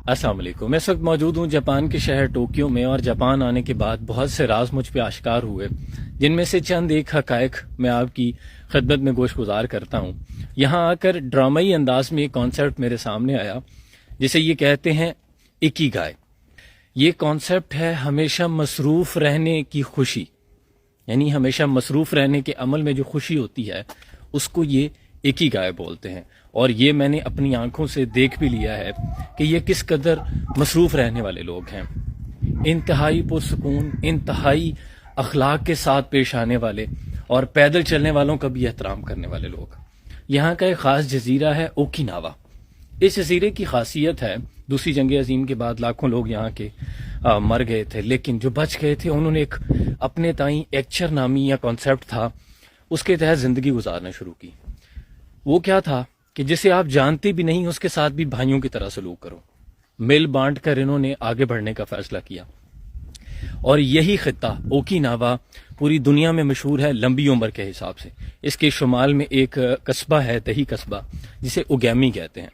السلام علیکم. میں اس وقت موجود ہوں جاپان کے شہر ٹوکیو میں، اور جاپان آنے کے بعد بہت سے راز مجھ پہ آشکار ہوئے، جن میں سے چند ایک حقائق میں آپ کی خدمت میں گوش گزار کرتا ہوں. یہاں آ کر ڈرامائی انداز میں ایک کانسیپٹ میرے سامنے آیا جسے یہ کہتے ہیں اکیگائی. یہ کانسیپٹ ہے ہمیشہ مصروف رہنے کی خوشی، یعنی ہمیشہ مصروف رہنے کے عمل میں جو خوشی ہوتی ہے اس کو یہ اکیگائی بولتے ہیں. اور یہ میں نے اپنی آنکھوں سے دیکھ بھی لیا ہے کہ یہ کس قدر مصروف رہنے والے لوگ ہیں، انتہائی پرسکون، انتہائی اخلاق کے ساتھ پیش آنے والے، اور پیدل چلنے والوں کا بھی احترام کرنے والے لوگ. یہاں کا ایک خاص جزیرہ ہے اوکیناوا. اس جزیرے کی خاصیت ہے، دوسری جنگ عظیم کے بعد لاکھوں لوگ یہاں کے مر گئے تھے، لیکن جو بچ گئے تھے انہوں نے ایک اپنے تائیں ایکچر نامی یا کانسیپٹ تھا، اس کے تحت زندگی گزارنا شروع کی. وہ کیا تھا کہ جسے آپ جانتے بھی نہیں اس کے ساتھ بھی بھائیوں کی طرح سلوک کرو. مل بانٹ کر انہوں نے آگے بڑھنے کا فیصلہ کیا، اور یہی خطہ اوکیناوا پوری دنیا میں مشہور ہے لمبی عمر کے حساب سے. اس کے شمال میں ایک قصبہ ہے، دیہی قصبہ، جسے اوگیمی کہتے ہیں.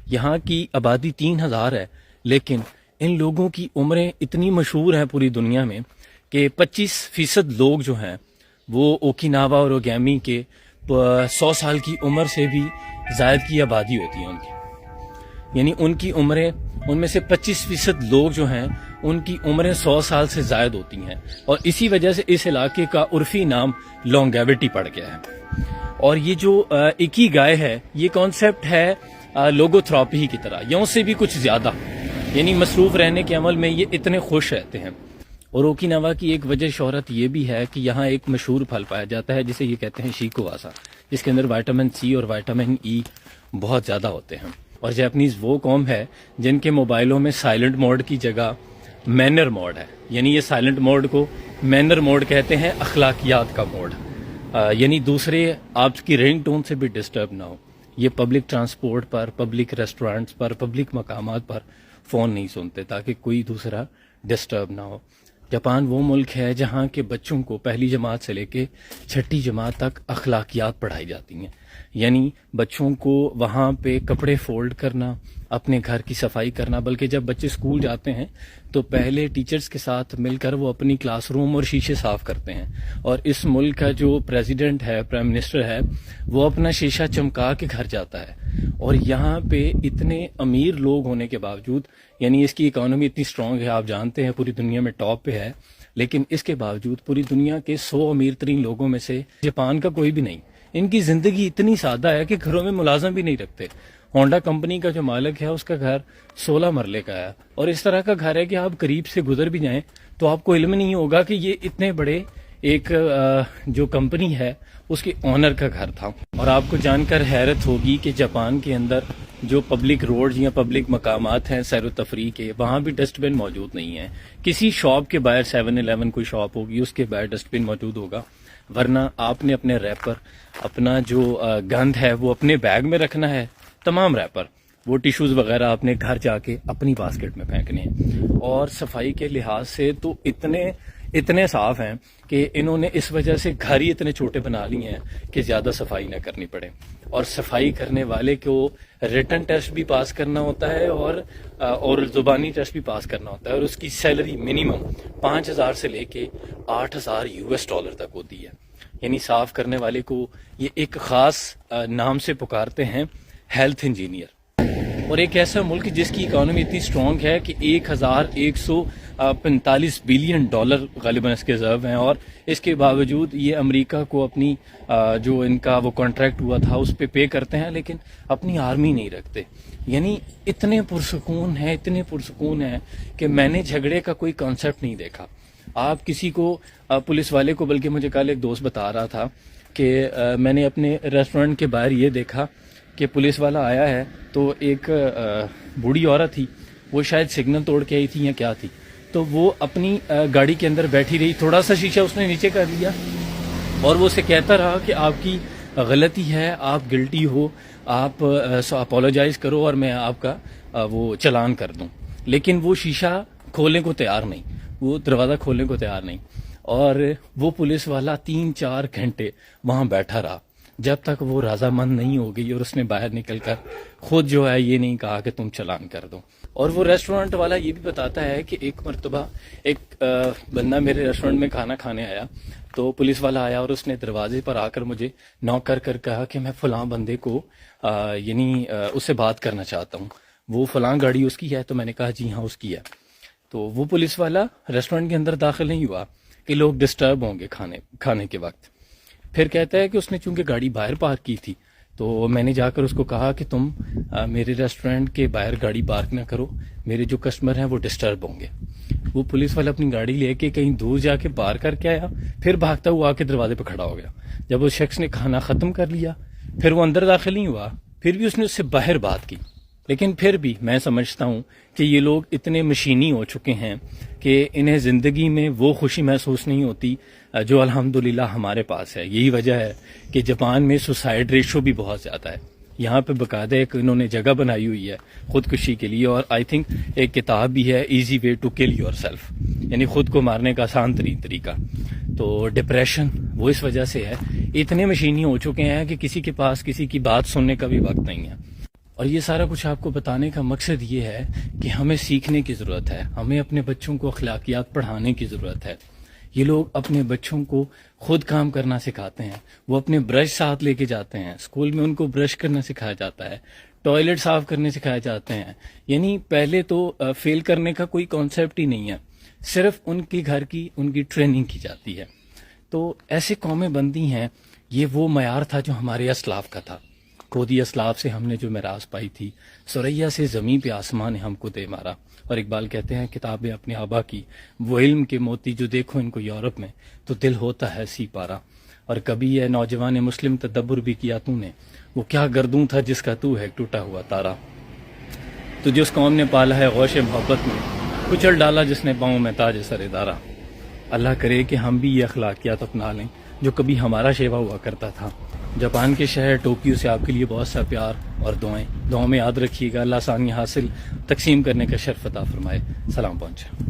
یہاں کی آبادی 3000 ہے، لیکن ان لوگوں کی عمریں اتنی مشہور ہیں پوری دنیا میں کہ 25% لوگ جو ہیں وہ اوکیناوا اور اوگیمی کے 100 سال کی عمر سے بھی زائد کی آبادی ہوتی ہے ان کی. یعنی ان کی عمریں، ان میں سے 25% لوگ جو ہیں ان کی عمریں 100 سال سے زائد ہوتی ہیں، اور اسی وجہ سے اس علاقے کا عرفی نام لانگیوٹی پڑ گیا ہے. اور یہ جو اکیگائی ہے، یہ کانسیپٹ ہے لوگوتھراپی کی طرح، یا اس سے بھی کچھ زیادہ. یعنی مصروف رہنے کے عمل میں یہ اتنے خوش رہتے ہیں. اور اوکیناوا کی ایک وجہ شہرت یہ بھی ہے کہ یہاں ایک مشہور پھل پایا جاتا ہے جسے یہ کہتے ہیں شیکواسا، جس کے اندر وائٹامن سی اور وائٹامن ای بہت زیادہ ہوتے ہیں. اور جاپنیز وہ قوم ہے جن کے موبائلوں میں سائلنٹ موڈ کی جگہ مینر موڈ ہے. یعنی یہ سائلنٹ موڈ کو مینر موڈ کہتے ہیں، اخلاقیات کا موڈ. یعنی دوسرے آپ کی رنگ ٹون سے بھی ڈسٹرب نہ ہو. یہ پبلک ٹرانسپورٹ پر، پبلک ریسٹورینٹس پر، پبلک مقامات پر فون نہیں سنتے تاکہ کوئی دوسرا ڈسٹرب نہ ہو. جاپان وہ ملک ہے جہاں کے بچوں کو پہلی جماعت سے لے کے 6ٹھی جماعت تک اخلاقیات پڑھائی جاتی ہیں. یعنی بچوں کو وہاں پہ کپڑے فولڈ کرنا، اپنے گھر کی صفائی کرنا، بلکہ جب بچے اسکول جاتے ہیں تو پہلے ٹیچرز کے ساتھ مل کر وہ اپنی کلاس روم اور شیشے صاف کرتے ہیں. اور اس ملک کا جو پریزیڈنٹ ہے، پرائم منسٹر ہے، وہ اپنا شیشہ چمکا کے گھر جاتا ہے. اور یہاں پہ اتنے امیر لوگ ہونے کے باوجود، یعنی اس کی اکانومی اتنی سٹرونگ ہے، آپ جانتے ہیں پوری دنیا میں ٹاپ پہ ہے، لیکن اس کے باوجود پوری دنیا کے 100 امیر ترین لوگوں میں سے جاپان کا کوئی بھی نہیں. ان کی زندگی اتنی سادہ ہے کہ گھروں میں ملازم بھی نہیں رکھتے. ہونڈا کمپنی کا جو مالک ہے اس کا گھر 16 مرلے کا ہے، اور اس طرح کا گھر ہے کہ آپ قریب سے گزر بھی جائیں تو آپ کو علم نہیں ہوگا کہ یہ اتنے بڑے ایک جو کمپنی ہے اس کے آنر کا گھر تھا. اور آپ کو جان کر حیرت ہوگی کہ جاپان کے اندر جو پبلک روڈ یا پبلک مقامات ہیں سیر و تفریح کے، وہاں بھی ڈسٹ بن موجود نہیں ہیں. کسی شاپ کے باہر 7-11 کوئی شاپ ہوگی، اس کے باہر ڈسٹ بن موجود ہوگا، ورنہ آپ نے اپنے ریپر، اپنا جو گند ہے وہ اپنے بیگ میں رکھنا ہے. تمام ریپر، وہ ٹیشوز وغیرہ آپ نے گھر جا کے اپنی باسکٹ میں پھینکنے ہیں. اور صفائی کے لحاظ سے تو اتنے صاف ہیں کہ انہوں نے اس وجہ سے گھر ہی اتنے چھوٹے بنا لیے ہیں کہ زیادہ صفائی نہ کرنی پڑے. اور صفائی کرنے والے کو ریٹن ٹیسٹ بھی پاس کرنا ہوتا ہے اور زبانی ٹیسٹ بھی پاس کرنا ہوتا ہے. اور اس کی سیلری منیمم 5000 سے لے کے $8000 تک ہوتی ہے. یعنی صاف کرنے والے کو یہ ایک خاص نام سے پکارتے ہیں، ہیلتھ انجینئر. اور ایک ایسا ملک جس کی اکانومی اتنی سٹرونگ ہے کہ $1145 بلین غالباً اس کے ریزرو ہیں، اور اس کے باوجود یہ امریکہ کو اپنی جو ان کا وہ کانٹریکٹ ہوا تھا اس پہ کرتے ہیں، لیکن اپنی آرمی نہیں رکھتے. یعنی اتنے پرسکون ہیں کہ میں نے جھگڑے کا کوئی کانسیپٹ نہیں دیکھا. آپ کسی کو پولیس والے کو، بلکہ مجھے کل ایک دوست بتا رہا تھا کہ میں نے اپنے ریسٹورنٹ کے باہر یہ دیکھا کہ پولیس والا آیا ہے تو ایک بوڑھی عورت تھی، وہ شاید سگنل توڑ کے آئی تھی یا کیا تھی، تو وہ اپنی گاڑی کے اندر بیٹھی رہی، تھوڑا سا شیشہ اس نے نیچے کر لیا اور وہ اسے کہتا رہا کہ آپ کی غلطی ہے، آپ گلٹی ہو، آپ اپولوجائز کرو اور میں آپ کا وہ چلان کر دوں. لیکن وہ شیشہ کھولنے کو تیار نہیں، وہ دروازہ کھولنے کو تیار نہیں. اور وہ پولیس والا 3-4 گھنٹے وہاں بیٹھا رہا جب تک وہ رضامند نہیں ہو گئی اور اس نے باہر نکل کر خود جو ہے یہ نہیں کہا کہ تم چلان کر دو. اور وہ ریسٹورینٹ والا یہ بھی بتاتا ہے کہ ایک مرتبہ ایک بندہ میرے ریسٹورینٹ میں کھانا کھانے آیا تو پولیس والا آیا اور اس نے دروازے پر آ کر مجھے نوک کر کر کہا کہ میں فلاں بندے کو اس سے بات کرنا چاہتا ہوں، وہ فلاں گاڑی اس کی ہے؟ تو میں نے کہا جی ہاں اس کی ہے۔ تو وہ پولیس والا ریسٹورینٹ کے اندر داخل نہیں ہوا کہ لوگ ڈسٹرب ہوں گے کھانے کے وقت۔ پھر کہتا ہے کہ اس نے چونکہ گاڑی باہر پارک کی تھی تو میں نے جا کر اس کو کہا کہ تم میرے ریسٹورینٹ کے باہر گاڑی پارک نہ کرو، میرے جو کسٹمر ہیں وہ ڈسٹرب ہوں گے۔ وہ پولیس والا اپنی گاڑی لے کے کہیں دور جا کے پارک کر کے آیا، پھر بھاگتا ہوا آ کے دروازے پہ کھڑا ہو گیا۔ جب اس شخص نے کھانا ختم کر لیا پھر وہ اندر داخل نہیں ہوا، پھر بھی اس نے اس سے باہر بات کی۔ لیکن پھر بھی میں سمجھتا ہوں کہ یہ لوگ اتنے مشینی ہو چکے ہیں کہ انہیں زندگی میں وہ خوشی محسوس نہیں ہوتی جو الحمدللہ ہمارے پاس ہے۔ یہی وجہ ہے کہ جاپان میں سوسائڈ ریشو بھی بہت زیادہ ہے۔ یہاں پہ باقاعدہ ایک انہوں نے جگہ بنائی ہوئی ہے خودکشی کے لیے، اور آئی تھنک ایک کتاب بھی ہے easy way to kill yourself, یعنی خود کو مارنے کا آسان ترین طریقہ۔ تو ڈپریشن وہ اس وجہ سے ہے، اتنے مشینی ہو چکے ہیں کہ کسی کے پاس کسی کی بات سننے کا بھی وقت نہیں ہے۔ اور یہ سارا کچھ آپ کو بتانے کا مقصد یہ ہے کہ ہمیں سیکھنے کی ضرورت ہے، ہمیں اپنے بچوں کو اخلاقیات پڑھانے کی ضرورت ہے۔ یہ لوگ اپنے بچوں کو خود کام کرنا سکھاتے ہیں، وہ اپنے برش ساتھ لے کے جاتے ہیں، اسکول میں ان کو برش کرنا سکھایا جاتا ہے، ٹوائلٹ صاف کرنے سکھائے جاتے ہیں۔ یعنی پہلے تو فیل کرنے کا کوئی کانسیپٹ ہی نہیں ہے، صرف ان کے گھر کی ان کی ٹریننگ کی جاتی ہے۔ تو ایسے قومیں بنتی ہیں، یہ وہ معیار تھا جو ہمارے اسلاف کا تھا۔ کودی اسلاف سے ہم نے جو میراث پائی تھی، سریا سے زمین پہ آسمان نے ہم کو دے مارا۔ اور اقبال کہتے ہیں کتابیں اپنے آبا کی، وہ علم کے موتی جو دیکھو ان کو یورپ میں تو دل ہوتا ہے سی پارا۔ اور کبھی یہ نوجوان مسلم تدبر بھی کیا تو نے، وہ کیا گردوں تھا جس کا تو ہے ٹوٹا ہوا تارا۔ تو جس قوم نے پالا ہے غوش محبت میں، کچل ڈالا جس نے پاؤں میں تاج سر دارا۔ اللہ کرے کہ ہم بھی یہ اخلاقیات اپنا لیں جو کبھی ہمارا شیوا ہوا کرتا تھا۔ جاپان کے شہر ٹوکیو سے آپ کے لیے بہت سا پیار اور دعائیں میں یاد رکھیے گا۔ اللہ آسانی حاصل تقسیم کرنے کا شرف عطا فرمائے۔ سلام پہنچے۔